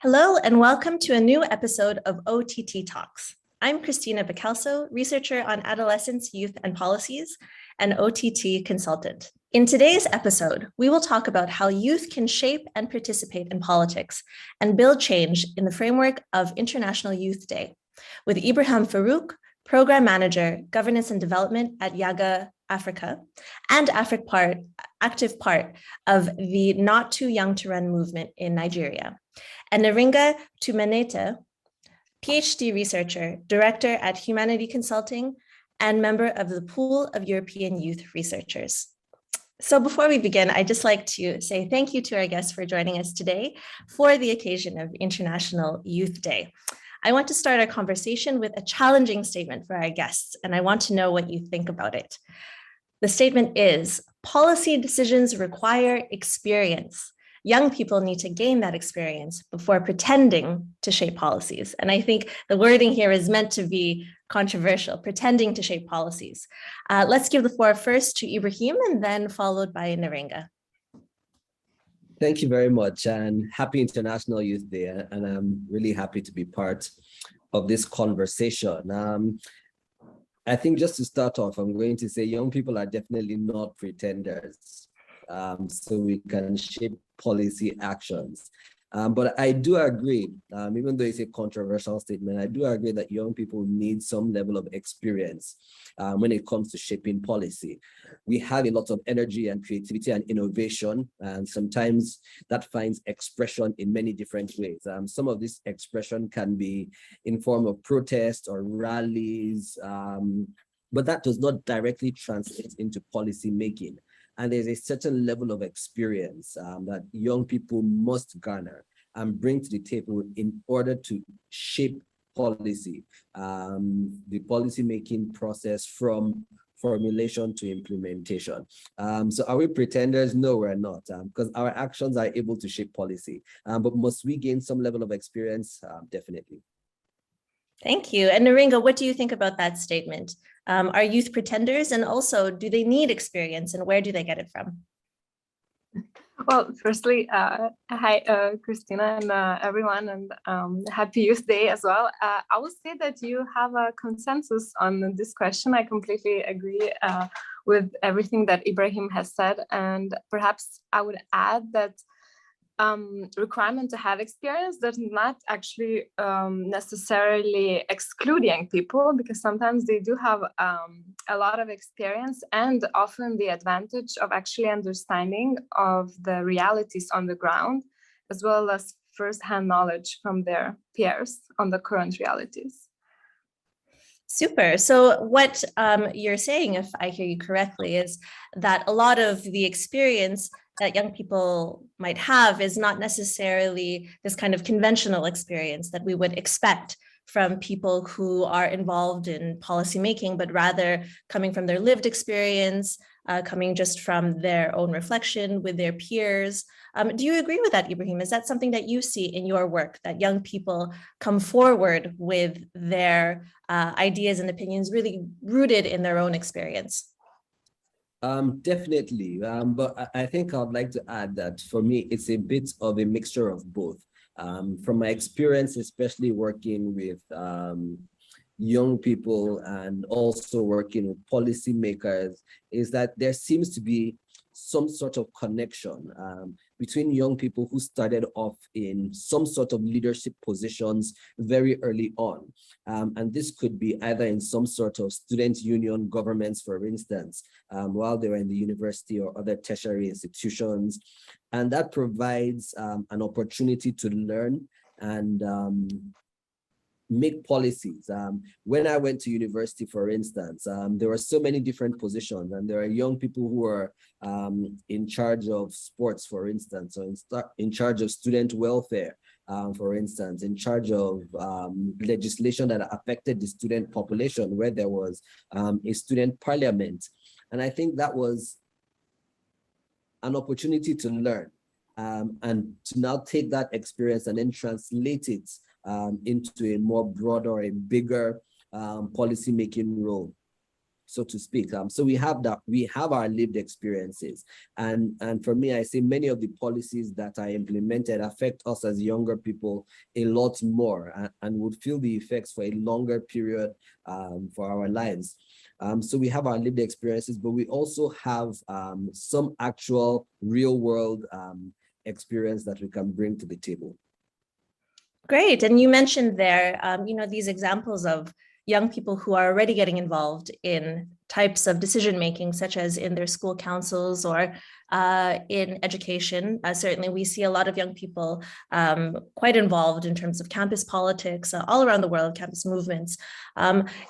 Hello, and welcome to a new episode of OTT Talks. I'm Cristina Bacalso, researcher on adolescence, youth, and policies, and OTT consultant. In today's episode, we will talk about how youth can shape and participate in politics and build change in the framework of International Youth Day with Ibrahim Faruk, Program Manager, Governance and Development at Yiaga Africa, and active part of the Not Too Young to Run movement in Nigeria, and Neringa Tumėnaitė, PhD researcher, director at Humanity Consulting, and member of the pool of European youth researchers. So before we begin, I'd just like to say thank you to our guests for joining us today for the occasion of International Youth Day. I want to start our conversation with a challenging statement for our guests, and I want to know what you think about it. The statement is, policy decisions require experience. Young people need to gain that experience before pretending to shape policies. And I think the wording here is meant to be controversial, pretending to shape policies. Let's give the floor first to Ibrahim and then followed by Neringa. Thank you very much, and happy International Youth Day. And I'm really happy to be part of this conversation. I think just to start off, I'm going to say young people are definitely not pretenders. So we can shape policy actions. But I do agree, even though it's a controversial statement, I do agree that young people need some level of experience when it comes to shaping policy. We have a lot of energy and creativity and innovation, and sometimes that finds expression in many different ways. Some of this expression can be in form of protest or rallies, but that does not directly translate into policy making. And there's a certain level of experience that young people must garner and bring to the table in order to shape policy, the policy-making process from formulation to implementation. So are we pretenders? No, we're not, because our actions are able to shape policy. But must we gain some level of experience? Definitely. Thank you. And Neringa, what do you think about that statement? Are youth pretenders, and also do they need experience, and where do they get it from? Well, firstly, hi, Cristina and everyone, and happy Youth Day as well. I would say that you have a consensus on this question. I completely agree with everything that Ibrahim has said, and perhaps I would add that requirement to have experience does not actually necessarily exclude young people, because sometimes they do have a lot of experience and often the advantage of actually understanding of the realities on the ground, as well as first-hand knowledge from their peers on the current realities. Super. So what you're saying, if I hear you correctly, is that a lot of the experience that young people might have is not necessarily this kind of conventional experience that we would expect from people who are involved in policymaking, but rather coming from their lived experience, coming just from their own reflection with their peers. Do you agree with that, Ibrahim? Is that something that you see in your work, that young people come forward with their ideas and opinions really rooted in their own experience? Definitely, but I think I'd like to add that for me, it's a bit of a mixture of both. From my experience, especially working with young people and also working with policymakers, is that there seems to be some sort of connection between young people who started off in some sort of leadership positions very early on. And this could be either in some sort of student union governments, for instance, while they were in the university or other tertiary institutions. And that provides an opportunity to learn and make policies. When I went to university, for instance, there were so many different positions, and there are young people who are in charge of sports, for instance, or in charge of student welfare, for instance, in charge of legislation that affected the student population, where there was a student parliament. And I think that was an opportunity to learn and to now take that experience and then translate it into a more broader, a bigger policy-making role. so to speak. So we have our lived experiences. And for me, I say many of the policies that are implemented affect us as younger people a lot more and would feel the effects for a longer period for our lives. So we have our lived experiences, but we also have some actual real world experience that we can bring to the table. Great. And you mentioned there, these examples of young people who are already getting involved in types of decision-making, such as in their school councils or in education. Certainly, we see a lot of young people quite involved in terms of campus politics all around the world, campus movements.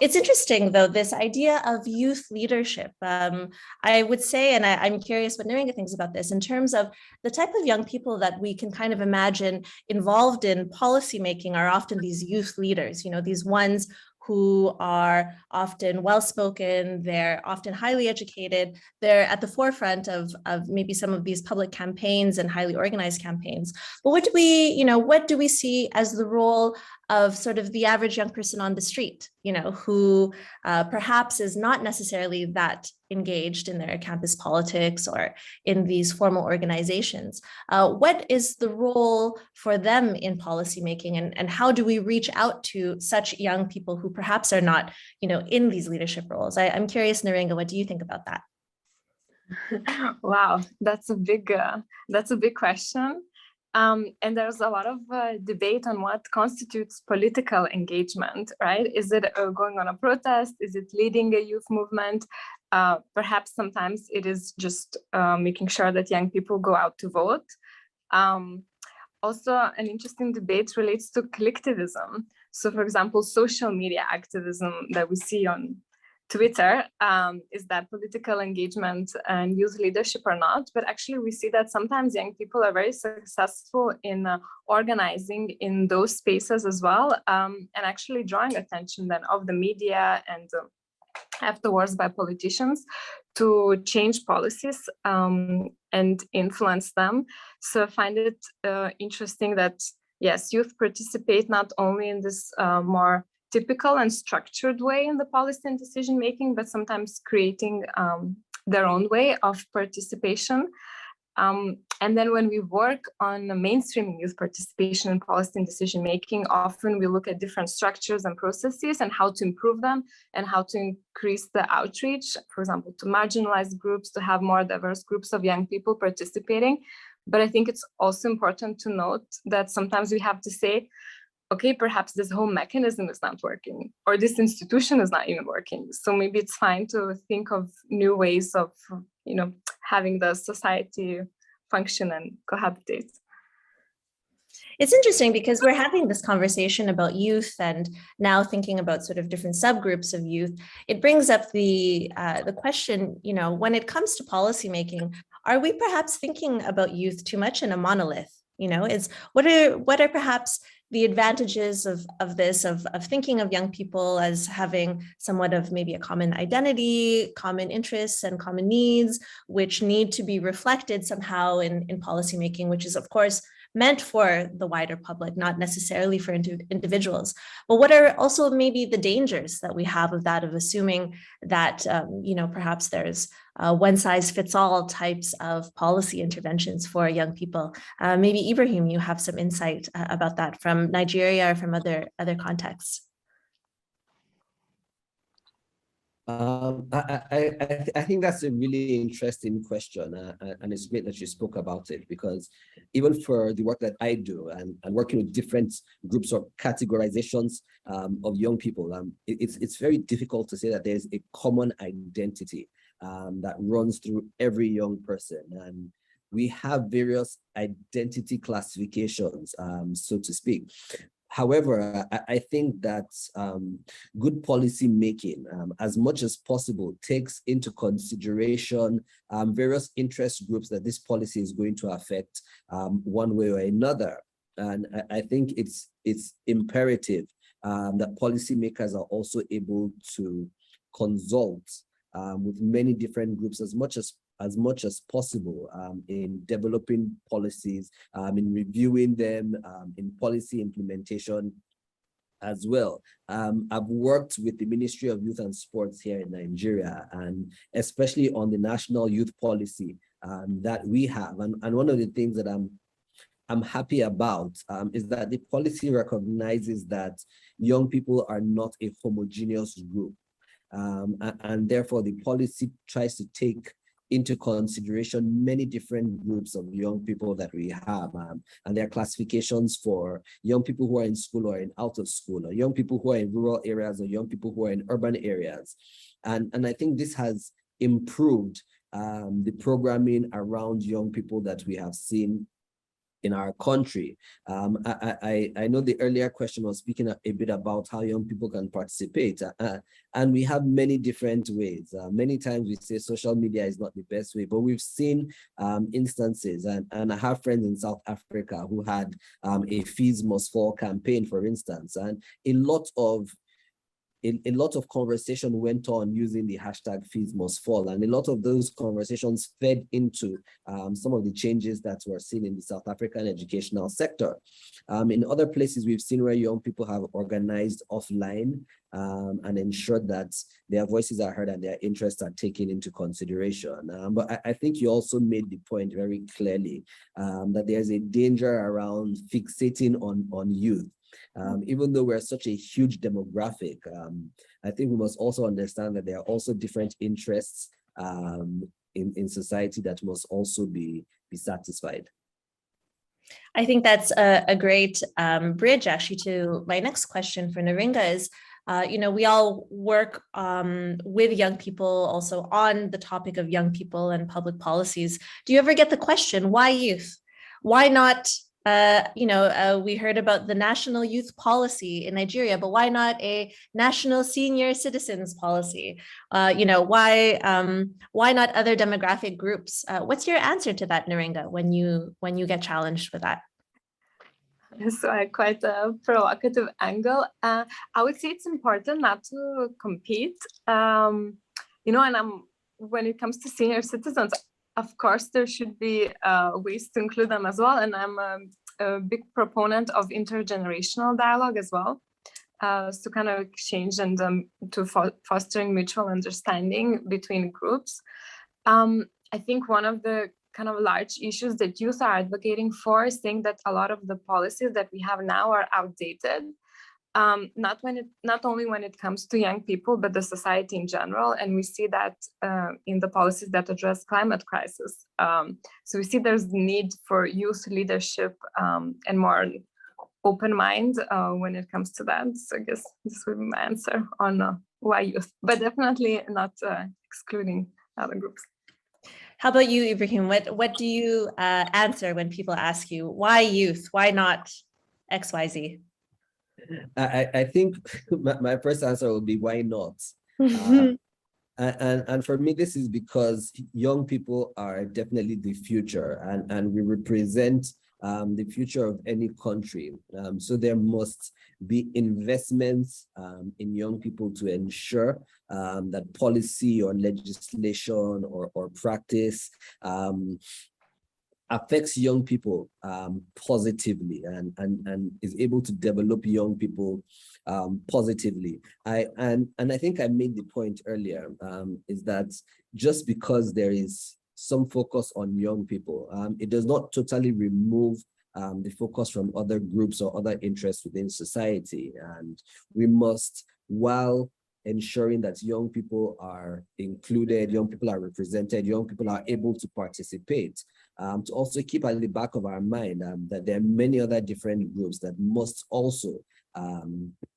It's interesting, though, this idea of youth leadership. I would say, and I'm curious what Neringa thinks about this, in terms of the type of young people that we can kind of imagine involved in policymaking are often these youth leaders, these ones who are often well-spoken, they're often highly educated, they're at the forefront of maybe some of these public campaigns and highly organized campaigns. But what do we see as the role of sort of the average young person on the street, who perhaps is not necessarily that engaged in their campus politics or in these formal organizations? What is the role for them in policymaking, and how do we reach out to such young people who perhaps are not, in these leadership roles? I'm curious, Neringa, what do you think about that? Wow, that's a big question. And there's a lot of debate on what constitutes political engagement, right? Is it going on a protest? Is it leading a youth movement? Perhaps sometimes it is just making sure that young people go out to vote. Also, an interesting debate relates to collectivism. So, for example, social media activism that we see on Twitter, is that political engagement and youth leadership or not? But actually, we see that sometimes young people are very successful in organizing in those spaces as well, and actually drawing attention then of the media and afterwards by politicians to change policies and influence them. So I find it interesting that, yes, youth participate not only in this more typical and structured way in the policy and decision making, but sometimes creating their own way of participation. And then when we work on mainstreaming youth participation in policy and decision making, often we look at different structures and processes and how to improve them and how to increase the outreach, for example, to marginalized groups, to have more diverse groups of young people participating. But I think it's also important to note that sometimes we have to say, okay, perhaps this whole mechanism is not working, or this institution is not even working. So maybe it's fine to think of new ways of, having the society function and cohabitate. It's interesting because we're having this conversation about youth and now thinking about sort of different subgroups of youth. It brings up the question, when it comes to policymaking, are we perhaps thinking about youth too much in a monolith? What are perhaps the advantages of thinking of young people as having somewhat of maybe a common identity, common interests, and common needs, which need to be reflected somehow in policymaking, which is, of course, meant for the wider public, not necessarily for individuals. But what are also maybe the dangers that we have of that, of assuming that, perhaps there's one-size-fits-all types of policy interventions for young people? Maybe Ibrahim, you have some insight about that from Nigeria or from other contexts. I think that's a really interesting question, and it's great that you spoke about it, because even for the work that I do and working with different groups or categorizations of young people, it's very difficult to say that there's a common identity that runs through every young person. And we have various identity classifications, so to speak. However, I think that good policy making, as much as possible, takes into consideration various interest groups that this policy is going to affect one way or another. And I think it's imperative that policymakers are also able to consult with many different groups as much as possible in developing policies, in reviewing them, in policy implementation. as well. I've worked with the Ministry of Youth and Sports here in Nigeria, and especially on the national youth policy that we have. And one of the things that I'm happy about is that the policy recognizes that young people are not a homogeneous group. And therefore the policy tries to take into consideration many different groups of young people that we have, and there are classifications for young people who are in school or in out of school, or young people who are in rural areas, or young people who are in urban areas. And I think this has improved the programming around young people that we have seen in our country. I know the earlier question was speaking a bit about how young people can participate, and we have many different ways. Many times we say social media is not the best way, but we've seen instances, and I have friends in South Africa who had a Fees Must Fall campaign, for instance, and a lot of conversation went on using the hashtag Fees Must Fall, and a lot of those conversations fed into some of the changes that were seen in the South African educational sector. In other places, we've seen where young people have organized offline and ensured that their voices are heard and their interests are taken into consideration. But I think you also made the point very clearly that there's a danger around fixating on youth. Even though we're such a huge demographic, I think we must also understand that there are also different interests in society that must also be satisfied. I think that's a great bridge actually to my next question for Neringa is, we all work with young people also on the topic of young people and public policies. Do you ever get the question, why youth? Why not? We heard about the national youth policy in Nigeria, but why not a national senior citizens policy? Why not other demographic groups? What's your answer to that, Neringa, when you get challenged with that? So quite a provocative angle. I would say it's important not to compete. When it comes to senior citizens, of course, there should be ways to include them as well. And I'm a big proponent of intergenerational dialogue as well. So kind of exchange and to fostering mutual understanding between groups. I think one of the kind of large issues that youth are advocating for is saying that a lot of the policies that we have now are outdated. Not only when it comes to young people, but the society in general. And we see that in the policies that address climate crisis. So we see there's need for youth leadership and more open mind when it comes to that. So I guess this would be my answer on why youth, but definitely not excluding other groups. How about you, Ibrahim? What do you answer when people ask you, why youth? Why not XYZ? I think my first answer will be, why not? And for me, this is because young people are definitely the future, and we represent the future of any country. So there must be investments in young people to ensure that policy or legislation or practice affects young people positively and is able to develop young people positively. And I think I made the point earlier, is that just because there is some focus on young people, it does not totally remove the focus from other groups or other interests within society. And we must, while ensuring that young people are included, young people are represented, young people are able to participate, to also keep at the back of our mind that there are many other different groups that must also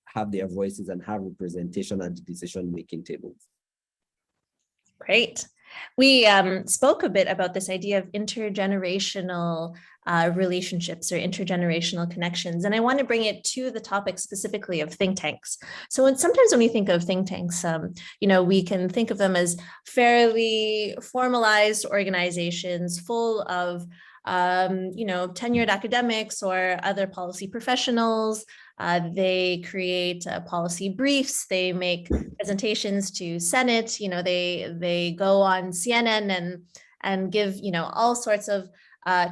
have their voices and have representation at the decision-making tables. Great. We spoke a bit about this idea of intergenerational relationships or intergenerational connections, and I want to bring it to the topic specifically of think tanks. So sometimes when we think of think tanks, we can think of them as fairly formalized organizations full of tenured academics or other policy professionals. They create policy briefs, they make presentations to Senate, they go on CNN and give, all sorts of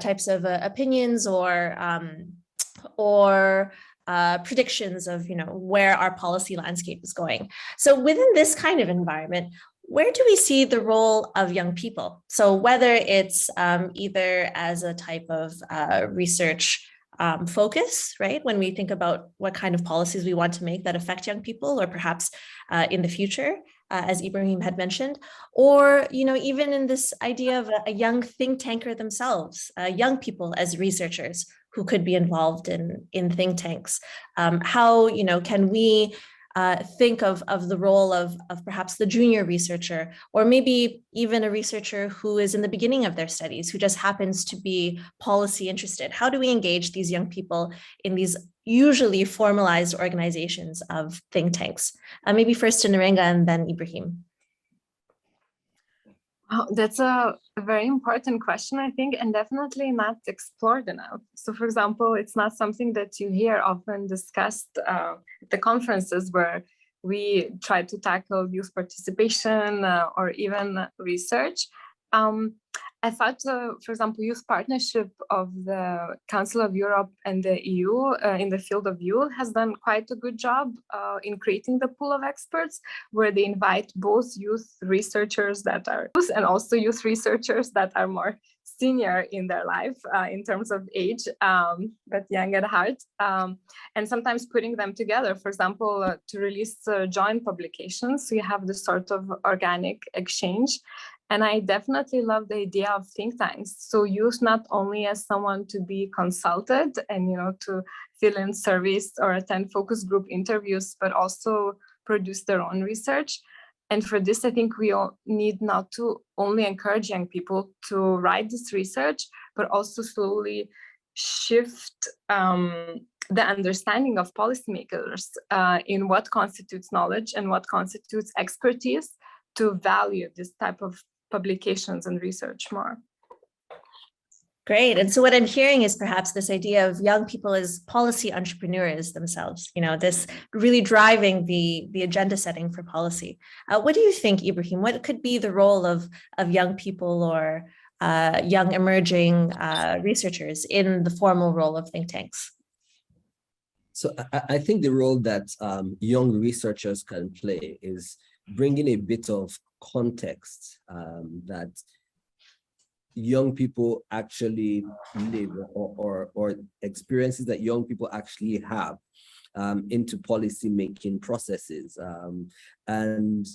types of opinions or predictions of, where our policy landscape is going. So within this kind of environment, where do we see the role of young people? So whether it's either as a type of research focus, right? When we think about what kind of policies we want to make that affect young people, or perhaps in the future, as Ibrahim had mentioned, or, even in this idea of a young think tanker themselves, young people as researchers who could be involved in think tanks. How, can we think of the role of perhaps the junior researcher, or maybe even a researcher who is in the beginning of their studies, who just happens to be policy interested? How do we engage these young people in these usually formalized organizations of think tanks? Maybe first to Neringa and then Ibrahim. Oh, that's a very important question, I think, and definitely not explored enough. So, for example, it's not something that you hear often discussed at the conferences where we try to tackle youth participation or even research. I thought, for example, youth partnership of the Council of Europe and the EU in the field of youth has done quite a good job in creating the pool of experts, where they invite both youth researchers that are youth and also youth researchers that are more senior in their life in terms of age, but young at heart, and sometimes putting them together, for example, to release joint publications. So you have this sort of organic exchange. And I definitely love the idea of think tanks. So used not only as someone to be consulted and, to fill in surveys or attend focus group interviews, but also produce their own research. And for this, I think we all need not to only encourage young people to write this research, but also slowly shift the understanding of policymakers in what constitutes knowledge and what constitutes expertise, to value this type of publications and research more. Great. And so what I'm hearing is perhaps this idea of young people as policy entrepreneurs themselves, this really driving the agenda setting for policy. What do you think, Ibrahim? What could be the role of young people or young emerging researchers in the formal role of think tanks? So I think the role that young researchers can play is bringing a bit of context that young people actually live, or experiences that young people actually have into policy making processes, and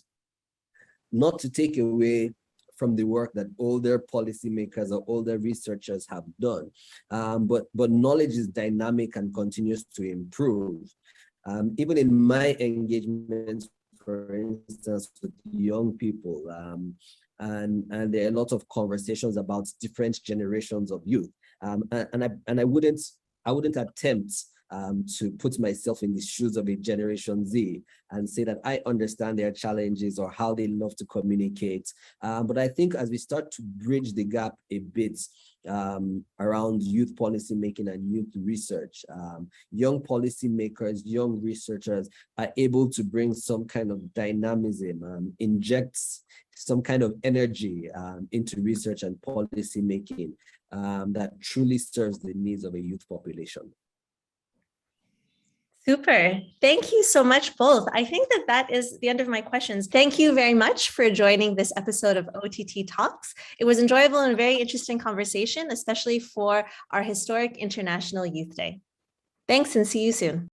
not to take away from the work that older policymakers or older researchers have done, but knowledge is dynamic and continues to improve. Even in my engagements, for instance, with young people, and there are a lot of conversations about different generations of youth, and I wouldn't attempt to put myself in the shoes of a Generation Z and say that I understand their challenges or how they love to communicate. But I think as we start to bridge the gap a bit around youth policy making and youth research, young policymakers, young researchers are able to bring some kind of dynamism, injects some kind of energy into research and policy making that truly serves the needs of a youth population. Super. Thank you so much, both. I think that is the end of my questions. Thank you very much for joining this episode of OTT Talks. It was enjoyable and a very interesting conversation, especially for our historic International Youth Day. Thanks and see you soon.